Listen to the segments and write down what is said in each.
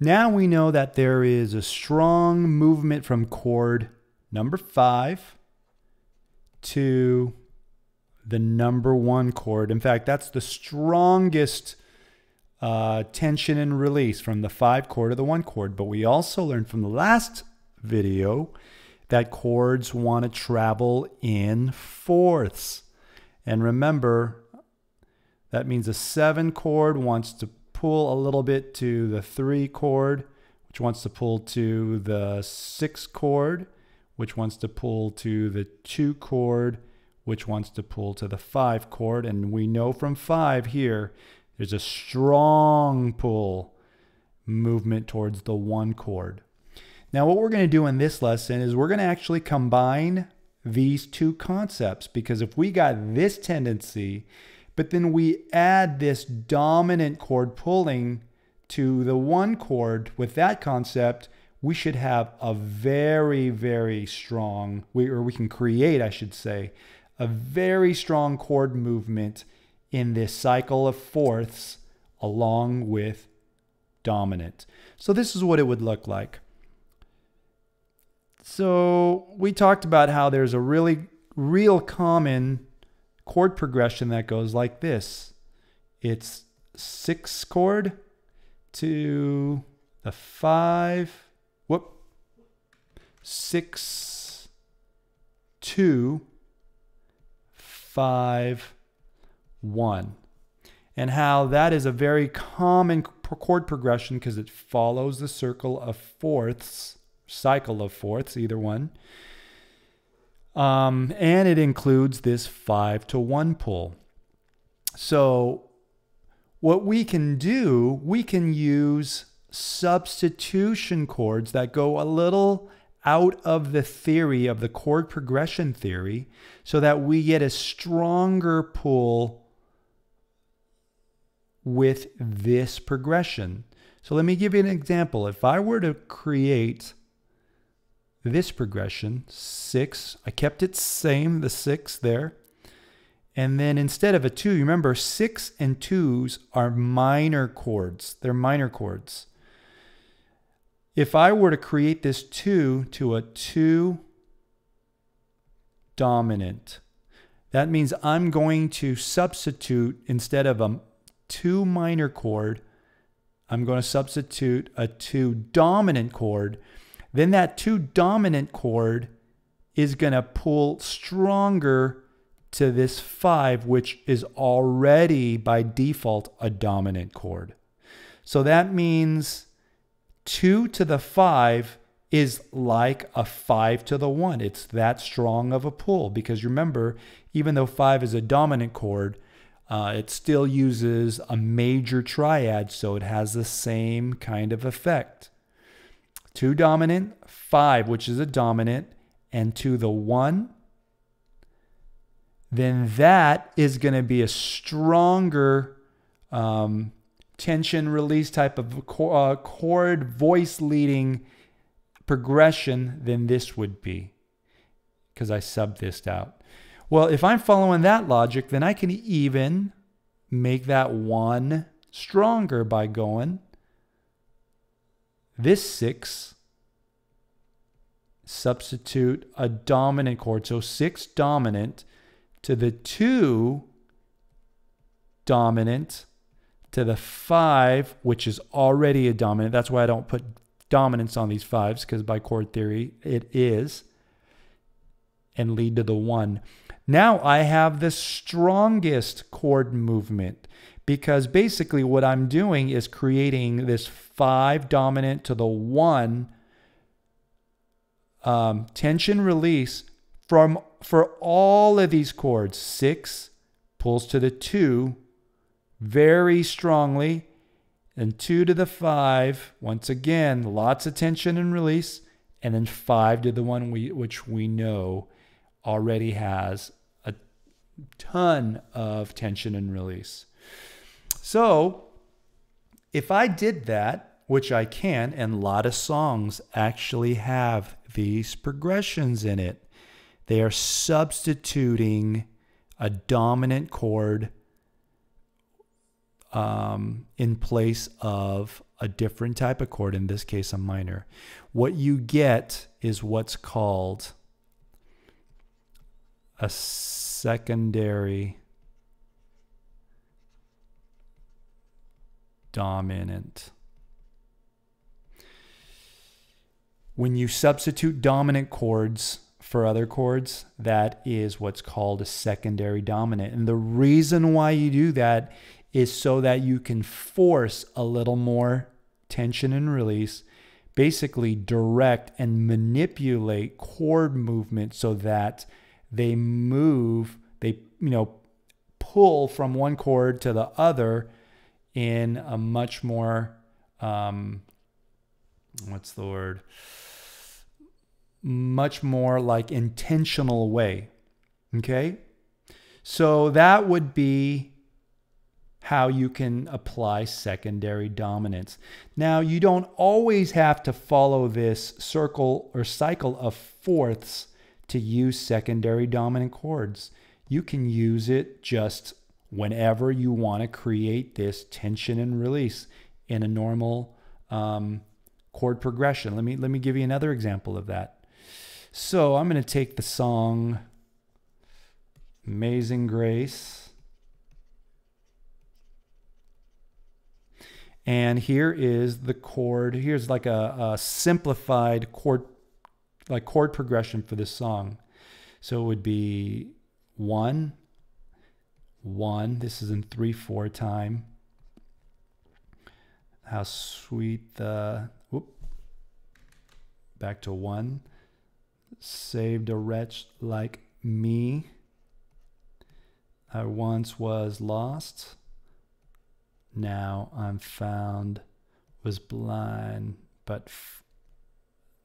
Now we know that there is a strong movement from chord number 5 to the number 1 chord. In fact, that's the strongest tension and release, from the 5 chord to the 1 chord. But we also learned from the last video that chords want to travel in fourths. And remember, that means a 7 chord wants to pull a little bit to the 3 chord, which wants to pull to the 6 chord, which wants to pull to the 2 chord, which wants to pull to the 5 chord. And we know from 5 here, there's a strong pull movement towards the 1 chord. Now what we're going to do in this lesson is we're going to actually combine these two concepts, because if we got this tendency, but then we add this dominant chord pulling to the 1 chord with that concept, we should have a very, very strong, we can create, I should say, a very strong chord movement in this cycle of fourths along with dominant. So this is what it would look like. So we talked about how there's a real common chord progression that goes like this. It's 6 chord to the 5, 6, 2, 5, 1. And how that is a very common chord progression because it follows the circle of fourths, cycle of fourths, either one. And it includes this 5 to 1 pull. So what we can do, we can use substitution chords that go a little out of the theory of the chord progression theory so that we get a stronger pull with this progression. So let me give you an example. If I were to create this progression, 6, I kept it same, the 6 there. And then instead of a 2, remember 6 and 2s are minor chords. They're minor chords. If I were to create this 2 to a 2 dominant, that means I'm going to substitute, instead of a 2 minor chord, I'm going to substitute a 2 dominant chord. Then that 2 dominant chord is going to pull stronger to this 5, which is already by default a dominant chord. So that means 2 to the 5 is like a 5 to the 1. It's that strong of a pull, because remember, even though 5 is a dominant chord, it still uses a major triad, so it has the same kind of effect. 2 dominant, 5, which is a dominant, and to the 1, then that is going to be a stronger tension release type of chord voice leading progression than this would be, because I subbed this out. Well, if I'm following that logic, then I can even make that 1 stronger by going this 6, substitute a dominant chord. So 6 dominant to the 2 dominant to the 5, which is already a dominant. That's why I don't put dominance on these 5s, because by chord theory it is, and lead to the 1. Now I have the strongest chord movement, because basically what I'm doing is creating this 5 dominant to the 1 tension release for all of these chords. 6 pulls to the 2 very strongly, and 2 to the 5, once again, lots of tension and release, and then 5 to the 1, which we know already has a ton of tension and release. So if I did that, which I can, and a lot of songs actually have these progressions in it, they are substituting a dominant chord in place of a different type of chord, in this case a minor. What you get is what's called a secondary dominant. When you substitute dominant chords for other chords, that is what's called a secondary dominant. And the reason why you do that is so that you can force a little more tension and release, basically direct and manipulate chord movement so that they move, they pull from one chord to the other in a much more, much more like intentional way. Okay? So that would be how you can apply secondary dominance. Now, you don't always have to follow this circle or cycle of fourths to use secondary dominant chords. You can use it just whenever you want to create this tension and release in a normal chord progression. Let me give you another example of that. So I'm going to take the song Amazing Grace. And here is the chord. Here's like a simplified chord progression for this song. So it would be 1, 1. This is in 3/4 time. How sweet the, back to 1. Saved a wretch like me. I once was lost. Now I'm found, was blind, but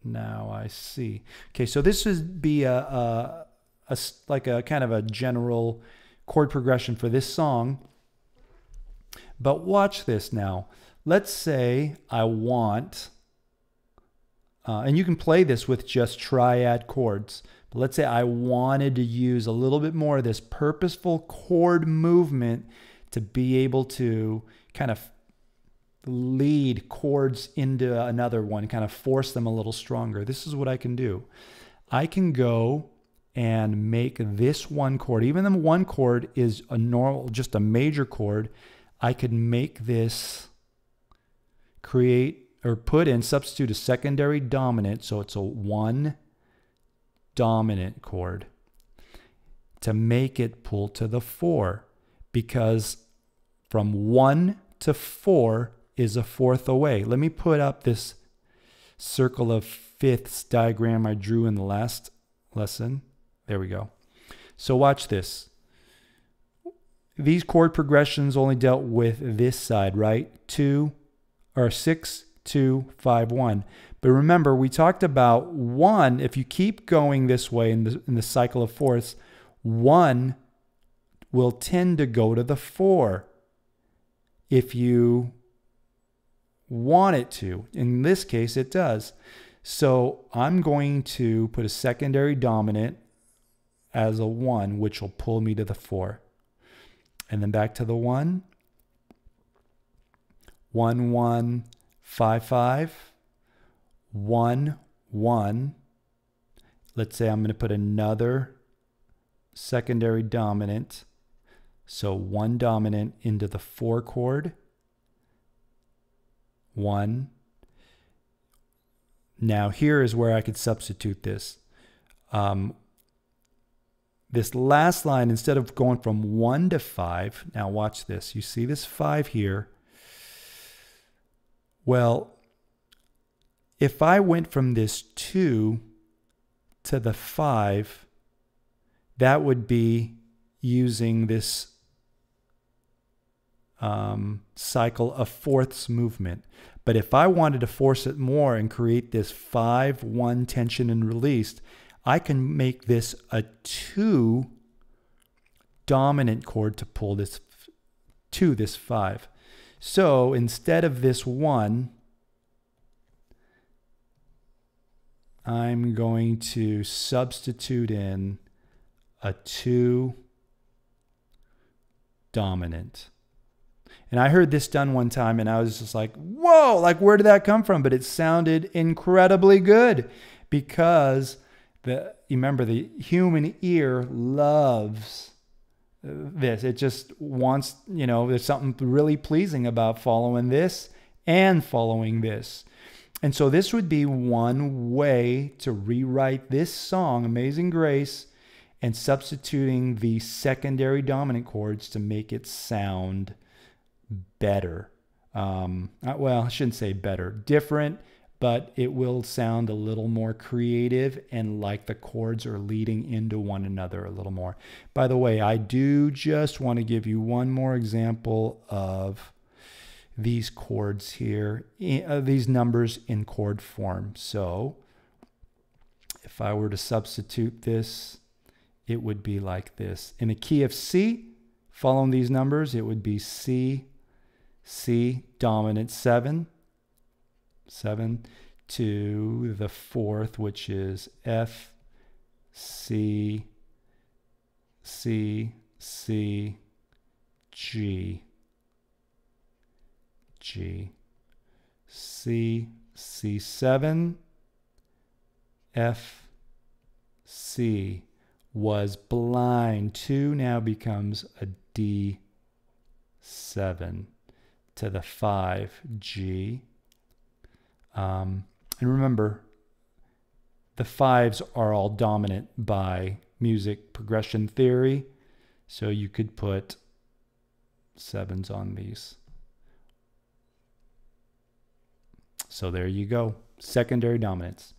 now I see. Okay, so this would be like a kind of a general chord progression for this song. But watch this now. Let's say I want, and you can play this with just triad chords, but let's say I wanted to use a little bit more of this purposeful chord movement to be able to kind of lead chords into another one, kind of force them a little stronger. This is what I can do. I can go and make this one chord, even though one chord is a normal, just a major chord, I could make this create or put in, substitute a secondary dominant, so it's a 1 dominant chord, to make it pull to the 4, because from 1 to 4 is a fourth away. Let me put up this circle of fifths diagram I drew in the last lesson. There we go. So watch this. These chord progressions only dealt with this side, right? 6, 2, 5, 1. But remember, we talked about 1, if you keep going this way in the cycle of fourths, 1 will tend to go to the 4 if you want it to. In this case, it does. So I'm going to put a secondary dominant as a 1, which will pull me to the 4. And then back to the 1. 1, 1, 5, 5. 1, 1. Let's say I'm going to put another secondary dominant. So 1 dominant into the 4 chord. 1. Now here is where I could substitute this. This last line, instead of going from 1 to 5, now watch this. You see this 5 here. Well, if I went from this 2 to the 5, that would be using this cycle of fourths movement. But if I wanted to force it more and create this 5-1 tension and released, I can make this a 2 dominant chord to pull this to this 5. So instead of this 1, I'm going to substitute in a 2 dominant. And I heard this done one time and I was just like, whoa, like where did that come from? But it sounded incredibly good because you remember the human ear loves this. It just wants, there's something really pleasing about following this and following this. And so this would be one way to rewrite this song, Amazing Grace, and substituting the secondary dominant chords to make it sound better. Well, I shouldn't say better, different, but it will sound a little more creative and like the chords are leading into one another a little more. By the way, I do just want to give you one more example of these chords here, these numbers in chord form. So if I were to substitute this, it would be like this. In a key of C, following these numbers, it would be C, C, dominant 7, 7 to the 4th, which is F, C, C, C, G, G, C, C7, F, C. Was blind. 2 now becomes a D7 to the 5, G. And remember, the 5s are all dominant by music progression theory. So you could put 7s on these. So there you go. Secondary dominants.